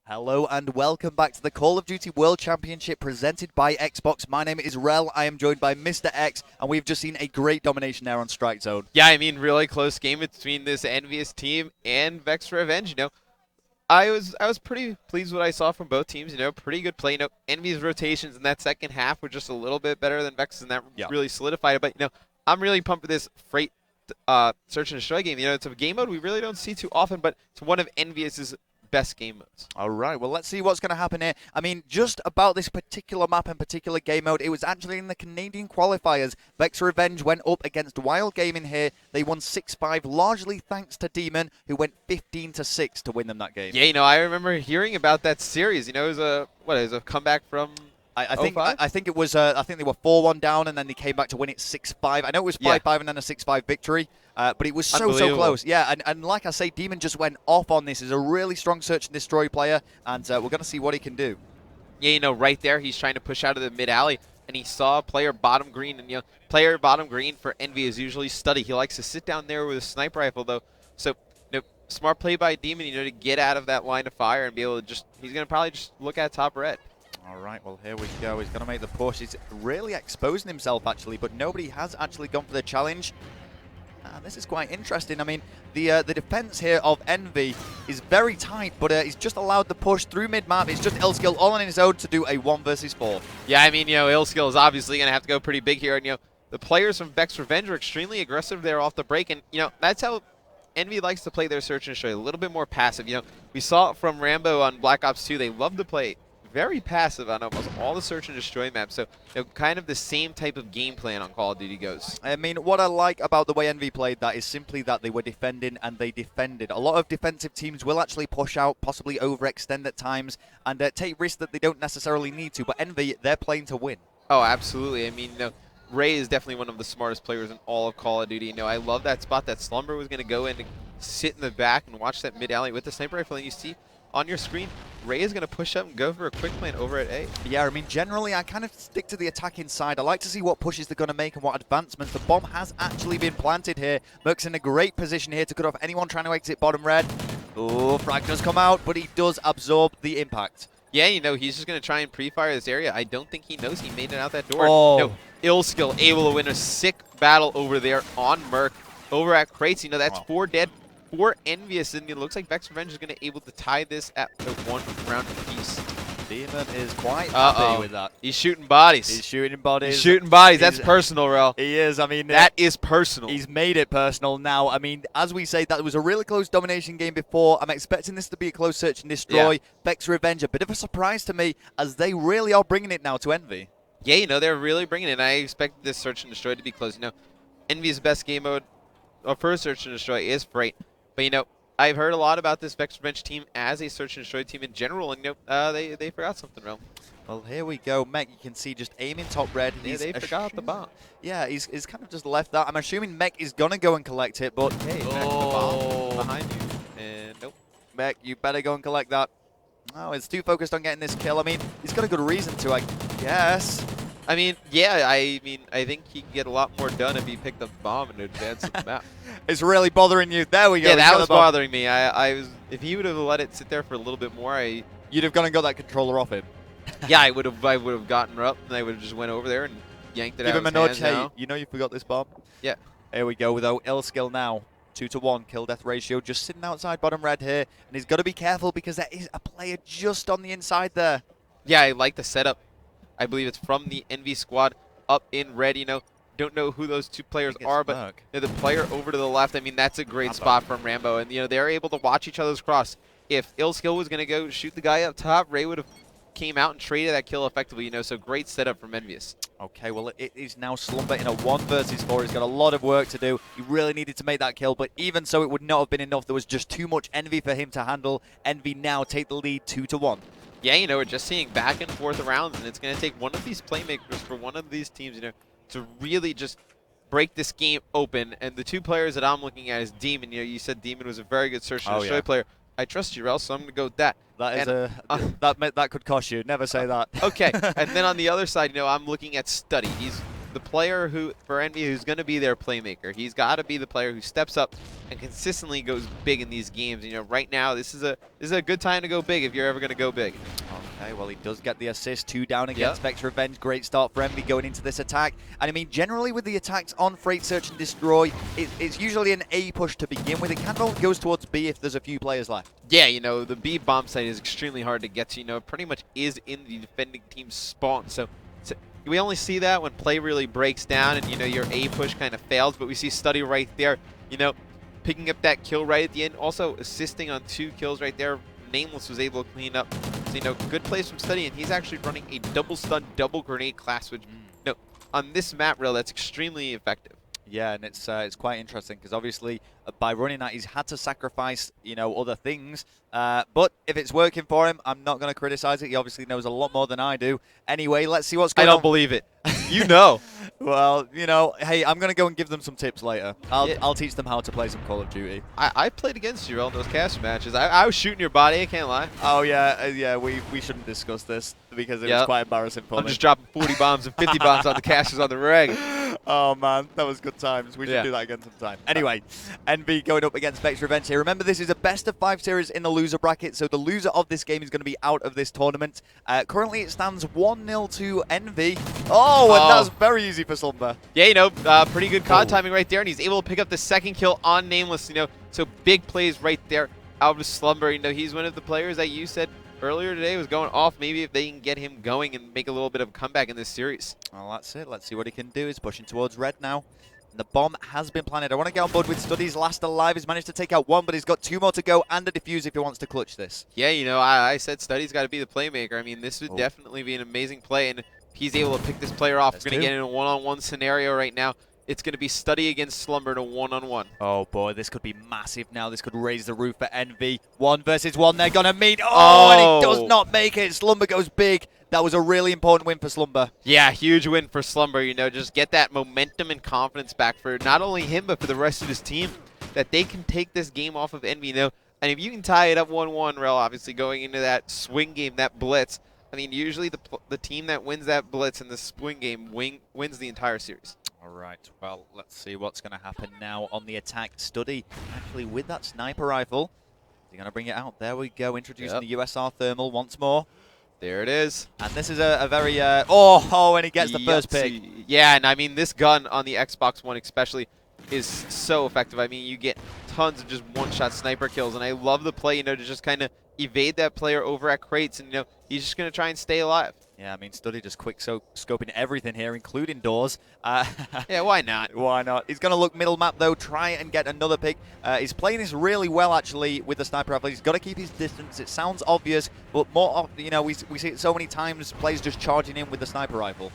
Hello and welcome back to the Call of Duty World Championship presented by Xbox. My name is Rel. I am joined by Mr. X, and we've just seen a great domination there on Strike Zone. Yeah, I mean, really close game between this EnVyUs team and Vexx Revenge. I was pretty pleased with what I saw from both teams. Pretty good play. EnVyUs rotations in that second half were just a little bit better than Vexx, and that really solidified it. But I'm really pumped for this Freight Search and Destroy game. It's a game mode we really don't see too often, but it's one of EnVyUs' best game modes. All right, well, let's see what's going to happen here. I mean, just about this particular map and particular game mode, it was actually in the Canadian qualifiers. Vexx Revenge went up against Wild Gaming here. They won 6-5, largely thanks to Demon, who went 15-6 to win them that game. Yeah, I remember hearing about that series. It was a comeback from I think it was. I think they were 4-1 down, and then they came back to win it 6-5. I know it was 5-5 and then a 6-5 victory, but it was so close. Yeah, and like I say, Demon just went off on this. He's a really strong search and destroy player, and we're going to see what he can do. Yeah, right there, he's trying to push out of the mid alley, and he saw a player bottom green, and player bottom green for Envy is usually Study. He likes to sit down there with a sniper rifle though, so smart play by Demon, to get out of that line of fire and be able to he's going to probably just look at top red. All right, well, here we go. He's going to make the push. He's really exposing himself, actually, but nobody has actually gone for the challenge. This is quite interesting. I mean, the defense here of Envy is very tight, but he's just allowed the push through mid-map. It's just Illskill all on his own to do a 1 versus 4. Yeah, I mean, Illskill is obviously going to have to go pretty big here, and, the players from Vexx Revenge are extremely aggressive there off the break, and, that's how Envy likes to play their search and destroy, a little bit more passive. We saw it from Rambo on Black Ops 2. They love to play very passive on almost all the search and destroy maps. So, kind of the same type of game plan on Call of Duty goes. I mean, what I like about the way Envy played that is simply that they were defending and they defended. A lot of defensive teams will actually push out, possibly overextend at times, and take risks that they don't necessarily need to. But Envy, they're playing to win. Oh, absolutely. I mean, Ray is definitely one of the smartest players in all of Call of Duty. I love that spot that Slumber was going to go in and sit in the back and watch that mid alley with the sniper rifle, and you see on your screen, Ray is going to push up and go for a quick plant over at A. Yeah, I mean, generally, I kind of stick to the attacking side. I like to see what pushes they're going to make and what advancements. The bomb has actually been planted here. Merc's in a great position here to cut off anyone trying to exit bottom red. Oh, frag does come out, but he does absorb the impact. Yeah, he's just going to try and pre-fire this area. I don't think he knows he made it out that door. Oh. Illskill able to win a sick battle over there on Merc. Over at Crates, that's 4 dead. 4 EnVyUs, and it looks like Vexx Revenge is going to be able to tie this at the 1 round apiece. Demon is quite happy with that. He's shooting bodies. He's shooting bodies. He's shooting bodies. That's personal, Rel. He is. I mean, that is personal. He's made it personal now. I mean, as we say, that was a really close domination game before. I'm expecting this to be a close search and destroy. Yeah. Vexx Revenge, a bit of a surprise to me, as they really are bringing it now to Envy. Yeah, they're really bringing it. I expect this search and destroy to be close. Envy's best game mode for search and destroy is Freight. But, I've heard a lot about this Vexx Revenge team as a search and destroy team in general, and they forgot something, Rel. Well, here we go. Mech, you can see just aiming top red. Yeah, they forgot the bomb. Yeah, he's kind of just left that. I'm assuming Mech is going to go and collect it, but hey, Mech, the bomb behind you. And nope. Mech, you better go and collect that. Oh, it's too focused on getting this kill. I mean, he's got a good reason to, I guess. I mean, yeah, I think he can get a lot more done if he picked up the bomb and advanced the map. It's really bothering you. There we go. Yeah, that was bothering me. If he would have let it sit there for a little bit more, you'd have gone and got that controller off him. Yeah, I would have gotten her up, and I would have just went over there and yanked it out. Give him a nudge. Hey, now. You forgot this bomb. Yeah. Here we go, though. Illskill now. 2-1 kill death ratio, just sitting outside bottom red here, and he's got to be careful because there is a player just on the inside there. Yeah, I like the setup. I believe it's from the Envy squad up in red. Don't know who those 2 players are, but the player over to the left, I mean, that's a great spot from Rambo, and they're able to watch each other's cross. If Illskill was going to go shoot the guy up top, Ray would have came out and traded that kill effectively. So great setup from EnVyUs. Okay, well, it is now Slumber in a 1 versus 4. He's got a lot of work to do. He really needed to make that kill, but even so, it would not have been enough. There was just too much Envy for him to handle. Envy now take the lead 2-1. Yeah, we're just seeing back and forth rounds, and it's going to take one of these playmakers for one of these teams, to really just break this game open. And the 2 players that I'm looking at is Demon. You said Demon was a very good search and destroy player. I trust you, Rel, so I'm going to go with that. That could cost you. Never say that. Okay, and then on the other side, I'm looking at Study. He's the player who, for EnVy, who's going to be their playmaker. He's got to be the player who steps up and consistently goes big in these games. You know, right now, this is a good time to go big if you're ever going to go big. Okay, well, he does get the assist, 2 down against Vexx Revenge. Great start for EnVy going into this attack. And I mean, generally with the attacks on Freight Search and Destroy, it's usually an A push to begin with. It kind of goes towards B if there's a few players left. Yeah, you know, the B bomb site is extremely hard to get to. You know, it pretty much is in the defending team's spawn. So we only see that when play really breaks down and, you know, your A push kind of fails. But we see Study right there, you know, picking up that kill right at the end. Also assisting on 2 kills right there. Nameless was able to clean up. So, you know, good plays from Study, and he's actually running a double stun, double grenade class, which, you know, on this map rail, that's extremely effective. Yeah, and it's quite interesting because obviously by running that, he's had to sacrifice, you know, other things. But if it's working for him, I'm not going to criticize it. He obviously knows a lot more than I do. Anyway, let's see what's going on. I don't believe it. You know. Well, you know, hey, I'm going to go and give them some tips later. I'll teach them how to play some Call of Duty. I played against you in those caster matches. I was shooting your body, I can't lie. Oh, yeah, yeah, we shouldn't discuss this because it was quite embarrassing for me. I'm just dropping 40 bombs and 50 bombs on the casters on the reg. Oh, man, that was good times. We should do that again sometime. Anyway, EnVy going up against Vexx Revenge here. Remember, this is a best-of-5 series in the loser bracket, so the loser of this game is going to be out of this tournament. Currently, it stands 1-0 to EnVy. Oh, and that's very easy for Slumber. Yeah, you know, pretty good CoD timing right there, and he's able to pick up the 2nd kill on Nameless, you know, so big plays right there out of Slumber. You know, he's one of the players that you said earlier today was going off. Maybe if they can get him going and make a little bit of a comeback in this series. Well, that's it. Let's see what he can do. He's pushing towards red now. And the bomb has been planted. I want to get on board with Study's last alive. He's managed to take out 1, but he's got 2 more to go and a defuse if he wants to clutch this. Yeah, you know, I said Study's got to be the playmaker. I mean, this would definitely be an amazing play, and if he's able to pick this player off, we're going to get in a one-on-one scenario right now. It's going to be Study against Slumber in a one-on-one. Oh, boy, this could be massive now. This could raise the roof for EnVy. 1 versus 1, they're going to meet. Oh, and he does not make it. Slumber goes big. That was a really important win for Slumber. Yeah, huge win for Slumber. You know, just get that momentum and confidence back for not only him, but for the rest of his team, that they can take this game off of EnVy. You know, and if you can tie it up 1-1, Rel, obviously going into that swing game, that blitz, I mean, usually the team that wins that blitz in the swing game wins the entire series. All right, well, let's see what's going to happen now on the attack. Study, actually, with that sniper rifle. They're going to bring it out. There we go, introducing the USR Thermal once more. There it is. And this is a very, and he gets the first pick. Yeah, and I mean, this gun on the Xbox One especially is so effective. I mean, you get tons of just one-shot sniper kills, and I love the play, you know, to just kind of evade that player over at crates, and, you know, he's just going to try and stay alive. Yeah, I mean, Study just quick scoping everything here, including doors. Yeah, why not? Why not? He's going to look middle map, though, try and get another pick. He's playing this really well, actually, with the sniper rifle. He's got to keep his distance. It sounds obvious, but more often, you know, we see it so many times, players just charging in with the sniper rifle.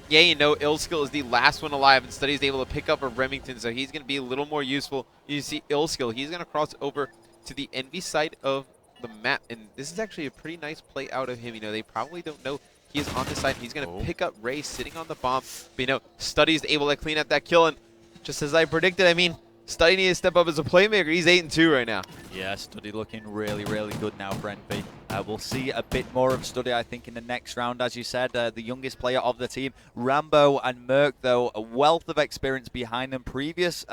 Yeah, you know, Illskill is the last one alive, and Study's able to pick up a Remington, so he's going to be a little more useful. You see Illskill, he's going to cross over to the EnVy side of the map, and this is actually a pretty nice play out of him. You know, they probably don't know he is on this side. He's going to pick up Ray sitting on the bomb. But, you know, Study's able to clean up that kill, and just as I predicted, I mean, Study needs to step up as a playmaker. He's 8-2 right now. Yeah, Study looking really, really good now for EnVy. We'll see a bit more of Study, I think, in the next round. As you said, the youngest player of the team. Rambo and Merc, though, a wealth of experience behind them. Previously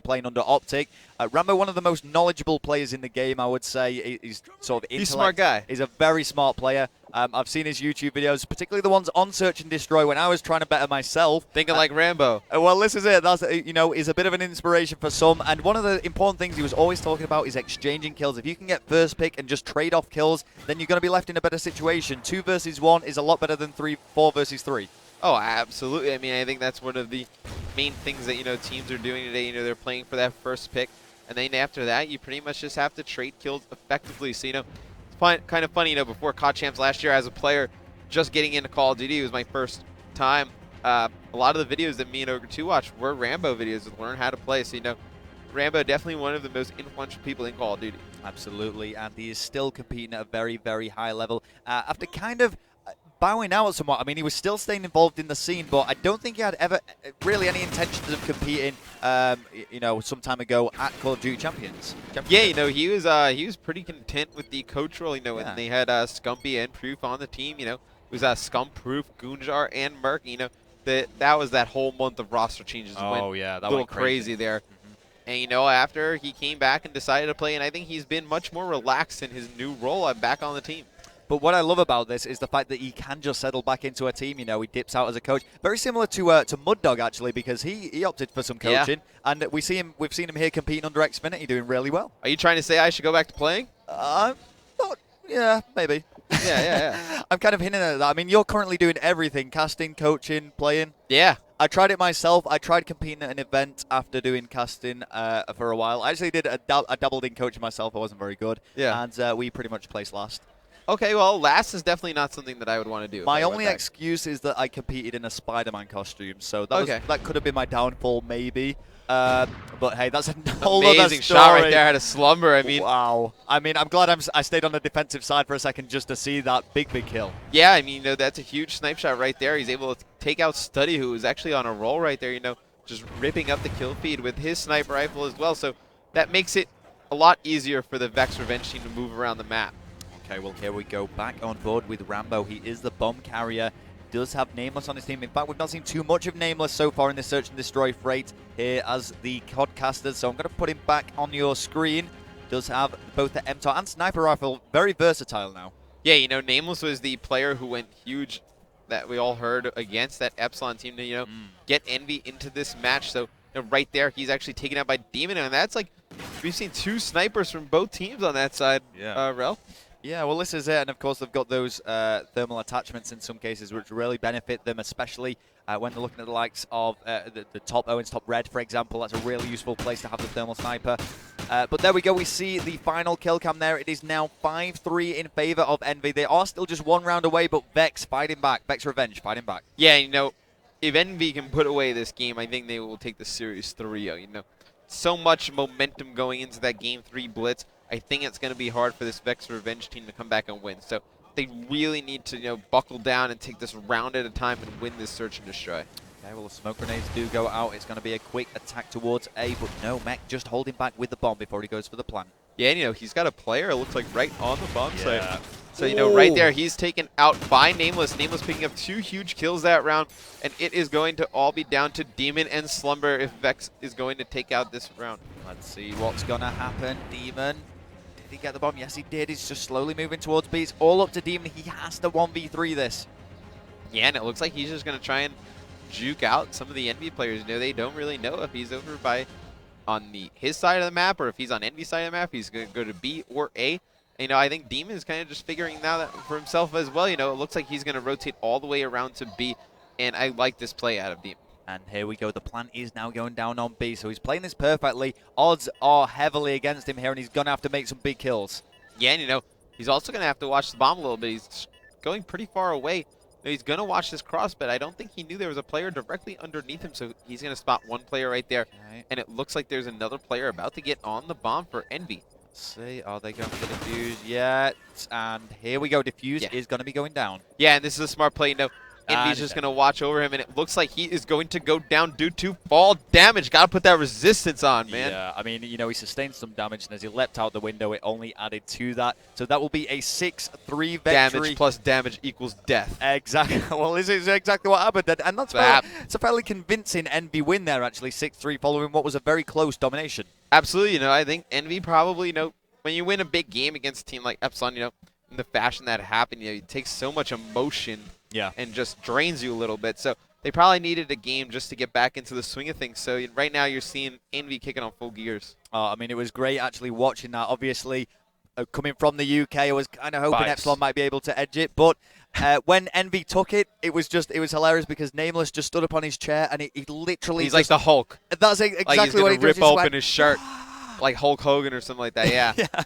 playing under Optic. Rambo, one of the most knowledgeable players in the game, I would say. He's sort of intellect. He's a smart guy. He's a very smart player. I've seen his YouTube videos, particularly the ones on Search and Destroy when I was trying to better myself. Thinking like Rambo. Well, this is it. That's, you know, is a bit of an inspiration for some. And one of the important things he was always talking about is exchanging kills. If you can get first pick and just trade off kills, then you're going to be left in a better situation. 2 versus 1 is a lot better than 4 versus 3. Oh, absolutely. I mean, I think that's one of the main things that, you know, teams are doing today. You know, they're playing for that first pick. And then after that, you pretty much just have to trade kills effectively. So, you know, it's kind of funny, you know, before CoD Champs last year as a player, just getting into Call of Duty was my first time. A lot of the videos that me and Ogre 2 watched were Rambo videos to learn how to play. So, you know, Rambo definitely one of the most influential people in Call of Duty. Absolutely, and he is still competing at a very, very high level. After kind of bowing out somewhat, I mean, he was still staying involved in the scene, but I don't think he had ever really any intentions of competing, you know, some time ago at Call of Duty Champions. Yeah, you know, he was pretty content with the coach role, you know, and they had Scumpy and Proof on the team, you know. It was Scump, Proof, Goonjar, and Merc, you know. that was that whole month of roster changes. Oh, went yeah, that a little went crazy there. And, you know, after he came back and decided to play, and I think he's been much more relaxed in his new role. I'm back on the team. But what I love about this is the fact that he can just settle back into a team. You know, he dips out as a coach. Very similar to Mud Dog, actually, because he opted for some coaching. Yeah. And we've seen him here competing under Xfinity, doing really well. Are you trying to say I should go back to playing? Yeah, maybe. Yeah. I'm kind of hinting at that. I mean, you're currently doing everything: casting, coaching, playing. Yeah. I tried it myself. I tried competing at an event after doing casting for a while. I actually did I dabbled in coaching myself. I wasn't very good. Yeah. And we pretty much placed last. Okay, well, last is definitely not something that I would want to do. My only excuse is that I competed in a Spider-Man costume, so that could have been my downfall, maybe. But hey, that's a whole other story. Amazing shot right there at a Slumber. I mean, wow. I mean, I'm glad I stayed on the defensive side for a second just to see that big kill. Yeah, I mean, you know, that's a huge snipe shot right there. He's able to take out Study, who is actually on a roll right there. You know, just ripping up the kill feed with his sniper rifle as well. So that makes it a lot easier for the Vexx Revenge team to move around the map. Okay, well, here we go. Back on board with Rambo. He is the bomb carrier. Does have Nameless on his team. In fact, we've not seen too much of Nameless so far in this Search and Destroy freight here as the CoD so I'm going to put him back on your screen. Does have both the MTAR and sniper rifle. Very versatile now. Yeah, you know, Nameless was the player who went huge that we all heard against that Epsilon team to, you know, get EnVy into this match. So, you know, right there, he's actually taken out by Demon, and that's like, we've seen 2 snipers from both teams on that side, Rel. Yeah, well, this is it, and of course they've got those thermal attachments in some cases, which really benefit them, especially when they're looking at the likes of the top Owens, top red, for example. That's a really useful place to have the thermal sniper. But there we go. We see the final kill cam there. It is now 5-3 in favor of EnVy. They are still just 1 round away, but Vexx fighting back. Vexx Revenge fighting back. Yeah, you know, if EnVy can put away this game, I think they will take the series 3-0. You know, so much momentum going into that game 3 blitz. I think it's going to be hard for this Vexx Revenge team to come back and win. So they really need to, you know, buckle down and take this round at a time and win this Search and Destroy. Okay, well, the smoke grenades do go out. It's going to be a quick attack towards A, but no, Mech just holding back with the bomb before he goes for the plant. Yeah, and, you know, he's got a player, it looks like, right on the bomb site. So, you know, right there, he's taken out by Nameless. Nameless picking up 2 huge kills that round, and it is going to all be down to Demon and Slumber if Vexx is going to take out this round. Let's see what's going to happen. Demon. Did he get the bomb? Yes, he did. He's just slowly moving towards B. It's all up to Demon. He has to 1v3 this. Yeah, and it looks like he's just going to try and juke out some of the EnVy players. You know, they don't really know if he's over by on his side of the map or if he's on EnVy's side of the map. He's going to go to B or A. And, you know, I think Demon is kind of just figuring that for himself as well. You know, it looks like he's going to rotate all the way around to B, and I like this play out of Demon. And here we go. The plant is now going down on B, so he's playing this perfectly. Odds are heavily against him here, and he's going to have to make some big kills. Yeah, and, you know, he's also going to have to watch the bomb a little bit. He's going pretty far away. He's going to watch this cross, but I don't think he knew there was a player directly underneath him, so he's going to spot 1 player right there. Okay. And it looks like there's another player about to get on the bomb for EnVy. Let's see, are they going for the defuse yet? And here we go. Defuse is going to be going down. Yeah, and this is a smart play. You know, EnVy's just going to watch over him, and it looks like he is going to go down due to fall damage. Got to put that resistance on, man. Yeah, I mean, you know, he sustained some damage, and as he leapt out the window, it only added to that. So that will be a 6-3 victory. Damage plus damage equals death. Exactly. Well, this is exactly what happened. And that's it's a fairly convincing EnVy win there, actually, 6-3, following what was a very close domination. Absolutely. You know, I think EnVy probably, you know, when you win a big game against a team like Epsilon, you know, in the fashion that happened, you know, it takes so much emotion. Yeah. And just drains you a little bit. So they probably needed a game just to get back into the swing of things. So right now you're seeing EnVy kicking on full gears. I mean, it was great actually watching that. Obviously, coming from the UK, I was kind of hoping Epsilon might be able to edge it. But when EnVy took it, it was hilarious because Nameless just stood up on his chair and he literally... He's like the Hulk. That's exactly like what he rip open his shirt. Like Hulk Hogan or something like that, yeah. Yeah.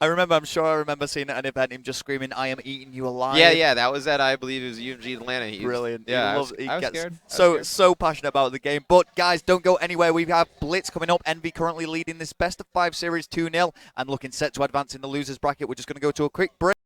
I'm sure I remember seeing at an event him just screaming, "I am eating you alive." Yeah, that was at, I believe it was UMG Atlanta. Brilliant. Yeah, I was scared. So passionate about the game. But guys, don't go anywhere. We have Blitz coming up. EnVy currently leading this best of 5 series 2-0 and looking set to advance in the losers bracket. We're just going to go to a quick break.